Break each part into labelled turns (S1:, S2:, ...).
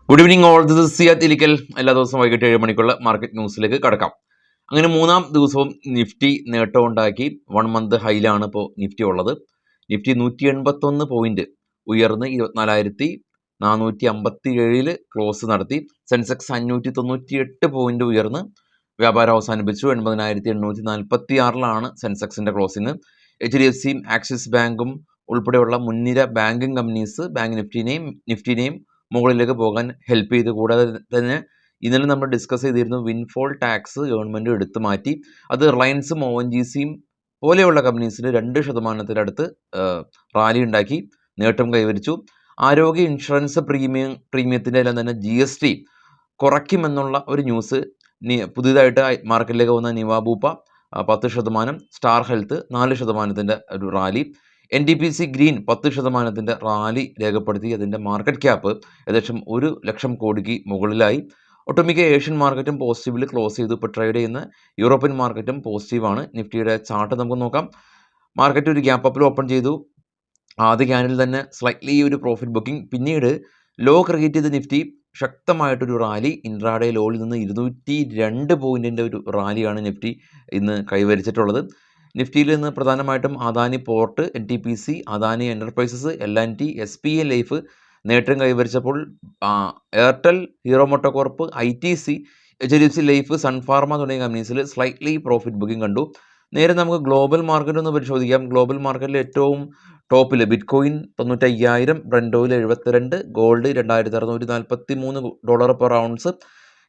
S1: Good evening all, this is Siyad Ilikkal. എല്ലാ ദിവസവും വൈകിട്ട് 7 മണിക്കുള്ള മാർക്കറ്റ് ന്യൂസിലേക്ക് കടക്കാം. അങ്ങനെ മൂന്നാം ദിവസവും നിഫ്റ്റി നേട്ടം ഉണ്ടാക്കി. 1 മന്ത് ഹൈയിലാണ് ഇപ്പോൾ നിഫ്റ്റി ഉള്ളത്. നിഫ്റ്റി 181 പോയിന്റ് ഉയർന്ന് 24,457 ക്ലോസ് നടത്തി. സെൻസെക്സ് 598 പോയിന്റ് ഉയർന്ന് വ്യാപാരം അവസാനിപ്പിച്ചു. 80,846 സെൻസെക്സിന്റെ ക്ലോസിങ്. HDFC ആക്സിസ് ബാങ്കും ഉൾപ്പെടെയുള്ള മുൻനിര ബാങ്കിങ് കമ്പനീസ് ബാങ്ക് നിഫ്റ്റിനെയും മുകളിലേക്ക് പോകാൻ ഹെൽപ്പ് ചെയ്തു. കൂടാതെ തന്നെ ഇന്നലെ നമ്മൾ ഡിസ്കസ് ചെയ്തിരുന്നു, വിൻഫോൾ ടാക്സ് ഗവൺമെൻറ് എടുത്തു മാറ്റി. അത് റിലയൻസും ONGCയും പോലെയുള്ള കമ്പനീസിന് 2% റാലി ഉണ്ടാക്കി നേട്ടം കൈവരിച്ചു. ആരോഗ്യ ഇൻഷുറൻസ് പ്രീമിയത്തിൻ്റെ എല്ലാം തന്നെ GST കുറയ്ക്കുമെന്നുള്ള ഒരു ന്യൂസ് പുതിയതായിട്ട് മാർക്കറ്റിലേക്ക് വന്ന നിവാബൂപ്പ 10%, സ്റ്റാർ ഹെൽത്ത് 4% ഒരു റാലി. NTPC ഗ്രീൻ 10% റാലി രേഖപ്പെടുത്തി. അതിൻ്റെ മാർക്കറ്റ് ക്യാപ്പ് ഏകദേശം 1 ലക്ഷം കോടിക്ക് മുകളിലായി. ഒട്ടുമിക്ക ഏഷ്യൻ മാർക്കറ്റും പോസിറ്റീവിൽ ക്ലോസ് ചെയ്തു. ഇപ്പോൾ ട്രേഡ് ചെയ്യുന്ന യൂറോപ്യൻ മാർക്കറ്റും പോസിറ്റീവാണ്. നിഫ്റ്റിയുടെ ചാർട്ട് നമുക്ക് നോക്കാം. മാർക്കറ്റ് ഒരു ഗ്യാപ്പ് അപ്പിൽ ഓപ്പൺ ചെയ്തു. ആദ്യ ക്യാനിൽ തന്നെ സ്ലൈറ്റ്ലി ഒരു പ്രോഫിറ്റ് ബുക്കിംഗ്. പിന്നീട് ലോ ക്രിയേറ്റ് ചെയ്ത നിഫ്റ്റി ശക്തമായിട്ടൊരു റാലി, ഇൻട്രാഡേ ലോയിൽ നിന്ന് 202 പോയിൻറ്റിൻ്റെ ഒരു റാലിയാണ് നിഫ്റ്റി ഇന്ന് കൈവരിച്ചിട്ടുള്ളത്. നിഫ്റ്റിയിൽ നിന്ന് പ്രധാനമായിട്ടും Adani Port, NTPC, Adani Enterprises, L&T, SPA Life നേട്ടം കൈവരിച്ചപ്പോൾ എയർടെൽ, ഹീറോ മോട്ടോകോർപ്പ്, ITC, HDFC ലൈഫ്, സൺഫാർമ തുടങ്ങിയ കമ്പനീസിൽ സ്ലൈറ്റ്ലി പ്രോഫിറ്റ് ബുക്കിംഗ് കണ്ടു. നേരെ നമുക്ക് ഗ്ലോബൽ മാർക്കറ്റ് ഒന്ന് പരിശോധിക്കാം. ഗ്ലോബൽ മാർക്കറ്റിൽ ഏറ്റവും ടോപ്പിൽ bitcoin 95,000, Brent oil 72, gold $2,643 per ounce.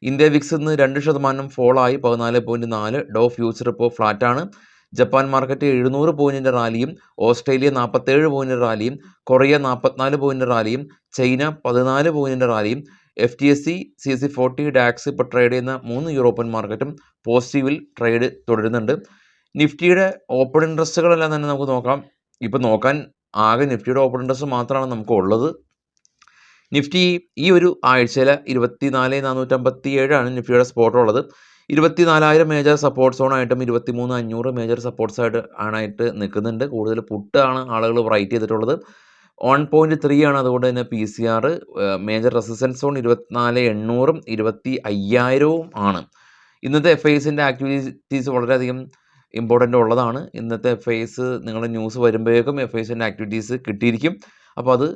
S1: India Vicks ഇന്ന് 2% ഫോളായി 14.4. ഡോ ഫ്യൂച്ചർ ഇപ്പോൾ ഫ്ലാറ്റാണ്. ജപ്പാൻ മാർക്കറ്റ് 700 പോയിൻറ്റിൻ്റെ റാലിയും, ഓസ്ട്രേലിയ 47 പോയിൻറ്റ് റാലിയും, കൊറിയ 44 പോയിൻറ്റ് റാലിയും, ചൈന 14 പോയിൻറ്റിൻ്റെ റാലിയും. FTSE, CAC 40, ഡാക്സ് ഇപ്പോൾ ട്രേഡ് ചെയ്യുന്ന 3 യൂറോപ്യൻ മാർക്കറ്റും പോസിറ്റീവിൽ ട്രേഡ് തുടരുന്നുണ്ട്. നിഫ്റ്റിയുടെ ഓപ്പൺ ഇൻട്രസ്റ്റുകളെല്ലാം തന്നെ നമുക്ക് നോക്കാം. ഇപ്പോൾ നോക്കാൻ ആകെ നിഫ്റ്റിയുടെ ഓപ്പൺ ഇൻട്രസ്റ്റ് മാത്രമാണ് നമുക്ക് ഉള്ളത്. നിഫ്റ്റി ഈ ഒരു ആഴ്ചയിൽ 24,457 നിഫ്റ്റിയുടെ സ്പോട്ട് ഉള്ളത്. 24,000 മേജർ സപ്പോർട്ട് സോണായിട്ടും 23,500 മേജർ സപ്പോർട്ട്സായിട്ട് ആണായിട്ട് നിൽക്കുന്നുണ്ട്. കൂടുതൽ പുട്ടാണ് ആളുകൾ റൈറ്റ് ചെയ്തിട്ടുള്ളത്. 1.3 അതുകൊണ്ട് തന്നെ PCR. മേജർ റെസിസ്റ്റൻസ് സോൺ 24,800, 25,000 ആണ്. ഇന്നത്തെ FISൻ്റെ ആക്ടിവിറ്റീസ് വളരെയധികം ഇമ്പോർട്ടൻ്റ് ഉള്ളതാണ്. ഇന്നത്തെ FIS നിങ്ങളുടെ ന്യൂസ് വരുമ്പോഴേക്കും FISൻ്റെ ആക്ടിവിറ്റീസ് കിട്ടിയിരിക്കും. അപ്പോൾ അത്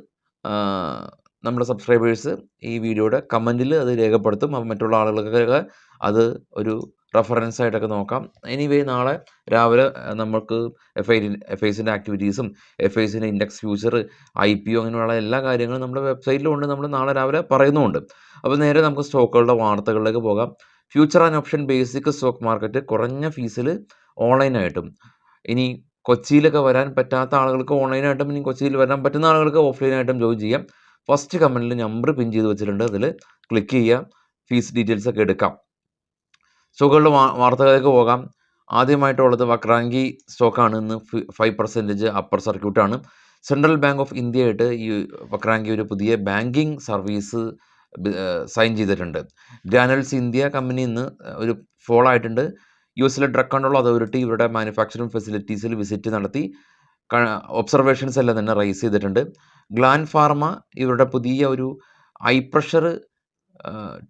S1: നമ്മുടെ സബ്സ്ക്രൈബേഴ്സ് ഈ വീഡിയോയുടെ കമൻറ്റിൽ അത് രേഖപ്പെടുത്തും. അപ്പോൾ മറ്റുള്ള ആളുകൾക്കൊക്കെ അത് ഒരു റെഫറൻസ് ആയിട്ടൊക്കെ നോക്കാം. എനിവേ, നാളെ രാവിലെ നമുക്ക് FISൻ്റെ ആക്ടിവിറ്റീസും FISൻ്റെ ഇൻഡെക്സ് ഫ്യൂച്ചർ, IPO അങ്ങനെയുള്ള എല്ലാ കാര്യങ്ങളും നമ്മുടെ വെബ്സൈറ്റിലുണ്ട്. നമ്മൾ നാളെ രാവിലെ പറയുന്നുമുണ്ട്. അപ്പോൾ നേരെ നമുക്ക് സ്റ്റോക്കുകളുടെ വാർത്തകളിലേക്ക് പോകാം. Future and option basic stock market കുറഞ്ഞ ഫീസിൽ ഓൺലൈനായിട്ടും, ഇനി കൊച്ചിയിലൊക്കെ വരാൻ പറ്റാത്ത ആളുകൾക്ക് ഓൺലൈനായിട്ടും, ഇനി കൊച്ചിയിൽ വരാൻ പറ്റുന്ന ആളുകൾക്ക് ഓഫ്ലൈനായിട്ടും ജോയിൻ ചെയ്യാം. ഫസ്റ്റ് കമൻറ്റിൽ നമ്പർ പിൻ ചെയ്ത് വെച്ചിട്ടുണ്ട്. അതിൽ ക്ലിക്ക് ചെയ്യുക, ഫീസ് ഡീറ്റെയിൽസ് ഒക്കെ എടുക്കാം. സ്റ്റോക്കുകളുടെ വാർത്തകളിലേക്ക് പോകാം. ആദ്യമായിട്ടുള്ളത് വക്രാങ്കി സ്റ്റോക്കാണ്. ഇന്ന് 5% അപ്പർ സർക്യൂട്ടാണ്. സെൻട്രൽ ബാങ്ക് ഓഫ് ഇന്ത്യ ആയിട്ട് ഈ വക്രാങ്കി ഒരു പുതിയ ബാങ്കിങ് സർവീസ് സൈൻ ചെയ്തിട്ടുണ്ട്. ഗ്രാനുൽസ് ഇന്ത്യ കമ്പനി ഇന്ന് ഒരു ഫോൾ ആയിട്ടുണ്ട്. US ഡ്രഗ് കൺട്രോൾ അതോറിറ്റി ഇവരുടെ മാനുഫാക്ചറിങ് ഫെസിലിറ്റീസിൽ വിസിറ്റ് നടത്തി ഒബ്സർവേഷൻസ് എല്ലാം തന്നെ റൈസ് ചെയ്തിട്ടുണ്ട്. ഗ്ലാൻ ഫാർമ ഇവരുടെ പുതിയ ഒരു ഐ പ്രഷർ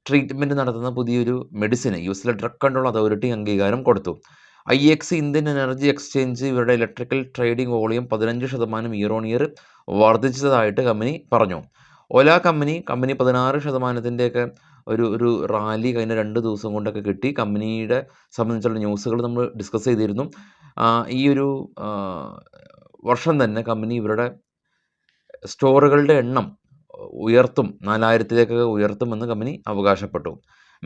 S1: ട്രീറ്റ്മെൻറ്റ് നടത്തുന്ന പുതിയൊരു മെഡിസിന് US ഡ്രഗ് കൺട്രോൾ അതോറിറ്റി അംഗീകാരം കൊടുത്തു. IEX ഇന്ത്യൻ എനർജി എക്സ്ചേഞ്ച് ഇവരുടെ electrical trading volume 15% year on year വർദ്ധിച്ചതായിട്ട് കമ്പനി പറഞ്ഞു. ഓല കമ്പനി 16%-ഒക്കെ ഒരു റാലി കഴിഞ്ഞ 2 ദിവസം കൊണ്ടൊക്കെ കിട്ടി. കമ്പനിയുടെ സംബന്ധിച്ചുള്ള ന്യൂസുകൾ നമ്മൾ ഡിസ്കസ് ചെയ്തിരുന്നു. ഈ ഒരു വർഷം തന്നെ കമ്പനി ഇവരുടെ സ്റ്റോറുകളുടെ എണ്ണം ഉയർത്തും, 4,000-ലേക്കൊക്കെ ഉയർത്തുമെന്ന് കമ്പനി അവകാശപ്പെട്ടു.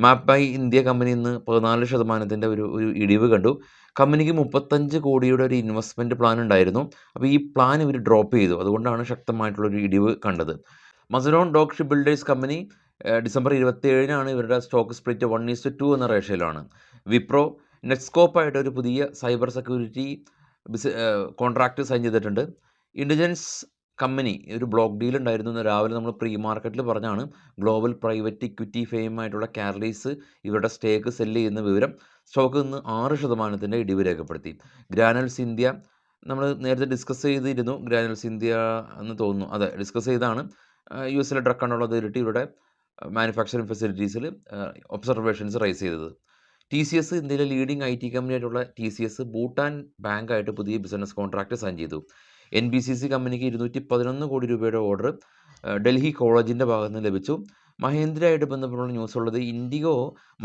S1: മാപ്പായി ഇന്ത്യ കമ്പനി ഇന്ന് 14% ഒരു ഇടിവ് കണ്ടു. കമ്പനിക്ക് 35 കോടിയുടെ ഒരു ഇൻവെസ്റ്റ്മെൻറ്റ് പ്ലാൻ ഉണ്ടായിരുന്നു. അപ്പോൾ ഈ പ്ലാൻ ഇവർ ഡ്രോപ്പ് ചെയ്തു. അതുകൊണ്ടാണ് ശക്തമായിട്ടുള്ളൊരു ഇടിവ് കണ്ടത്. മസഡോൺ ഡോക്ക് ഷിപ്പ് ബിൽഡേഴ്സ് കമ്പനി ഡിസംബർ 27 ഇവരുടെ സ്റ്റോക്ക് സ്പ്ലിറ്റ് 1:2 എന്ന റേഷ്യോയിലാണ്. വിപ്രോ നെറ്റ്സ്കോപ്പായിട്ട് ഒരു പുതിയ സൈബർ സെക്യൂരിറ്റി കോൺട്രാക്റ്റ് സൈൻ ചെയ്തിട്ടുണ്ട്. ഇൻ്റലിജൻസ് കമ്പനി ഒരു ബ്ലോക്ക് ഡീൽ ഉണ്ടായിരുന്നു. രാവിലെ നമ്മൾ പ്രീ മാർക്കറ്റിൽ പറഞ്ഞാണ്. ഗ്ലോബൽ പ്രൈവറ്റ് ഇക്വിറ്റി ഫെയിമായിട്ടുള്ള കാർലീസ് ഇവരുടെ സ്റ്റേക്ക് സെല്ല് ചെയ്യുന്ന വിവരം. സ്റ്റോക്ക് ഇന്ന് 6% ഇടിവ് രേഖപ്പെടുത്തി. ഗ്രാനുൽസ് ഇന്ത്യ നമ്മൾ നേരത്തെ ഡിസ്കസ് ചെയ്തിരുന്നു. ഗ്രാനുൽസ് ഇന്ത്യ എന്ന് തോന്നുന്നു, അതെ ഡിസ്കസ് ചെയ്താണ്. US ഡ്രഗ് കൺട്രോൾ അതോറിറ്റി ഇവരുടെ മാനുഫാക്ചറിങ് ഫെസിലിറ്റീസിൽ ഒബ്സർവേഷൻസ് റൈസ് ചെയ്തത്. ടി സി എസ്, ഇന്ത്യയിലെ ലീഡിംഗ് ഐ ടി കമ്പനി ആയിട്ടുള്ള ടി സി എസ് ഭൂട്ടാൻ ബാങ്കായിട്ട് പുതിയ ബിസിനസ് കോൺട്രാക്ട് സൈൻ ചെയ്തു. എൻ ബി സി സി കമ്പനിക്ക് 211 കോടി രൂപയുടെ ഓർഡർ ഡൽഹി കോളേജിൻ്റെ ഭാഗത്ത് നിന്ന് ലഭിച്ചു. മഹേന്ദ്രയായിട്ട് ബന്ധപ്പെട്ടുള്ള ന്യൂസ് ഉള്ളത്, ഇൻഡിഗോ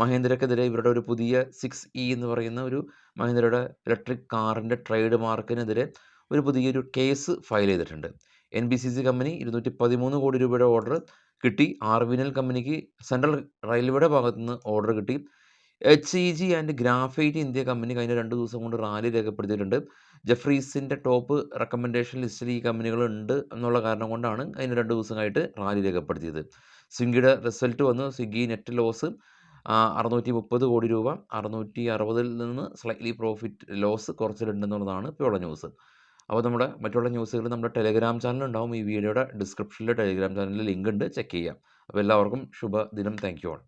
S1: മഹേന്ദ്രക്കെതിരെ ഇവരുടെ ഒരു പുതിയ 6E എന്ന് പറയുന്ന ഒരു മഹേന്ദ്രയുടെ ഇലക്ട്രിക് കാറിൻ്റെ ട്രേഡ് മാർക്കിനെതിരെ ഒരു പുതിയൊരു കേസ് ഫയൽ ചെയ്തിട്ടുണ്ട്. N B C C company 213 കോടി രൂപയുടെ ഓർഡർ കിട്ടി. ആർവിനൽ കമ്പനിക്ക് സെൻട്രൽ റെയിൽവേയുടെ ഭാഗത്തു നിന്ന് ഓർഡർ കിട്ടി. HEG and graphite India company കഴിഞ്ഞ 2 ദിവസം കൊണ്ട് റാലി രേഖപ്പെടുത്തിയിട്ടുണ്ട്. ജെഫ്രീസിൻ്റെ ടോപ്പ് റെക്കമെൻഡേഷൻ ലിസ്റ്റിൽ ഈ കമ്പനികളുണ്ട് എന്നുള്ള കാരണം കൊണ്ടാണ് കഴിഞ്ഞ 2 ദിവസമായിട്ട് റാലി രേഖപ്പെടുത്തിയത്. സ്വിഗ്ഗിയുടെ റിസൾട്ട് വന്നു. സ്വിഗ്ഗി നെറ്റ് ലോസ് 630 കോടി രൂപ, 660 നിന്ന് സ്ലൈറ്റ്ലി പ്രോഫിറ്റ് ലോസ് കുറച്ചിട്ടുണ്ടെന്നുള്ളതാണ് ഇപ്പോഴുള്ള ന്യൂസ്. അപ്പോൾ നമ്മുടെ മറ്റുള്ള ന്യൂസുകൾ നമ്മുടെ ടെലിഗ്രാം ചാനൽ ഉണ്ടാവും. ഈ വീഡിയോയുടെ ഡിസ്ക്രിപ്ഷനിൽ ടെലിഗ്രാം ചാനലിൽ ലിങ്ക് ഉണ്ട്, ചെക്ക് ചെയ്യാം. അപ്പോൾ എല്ലാവർക്കും ശുഭദിനം. Thank you all.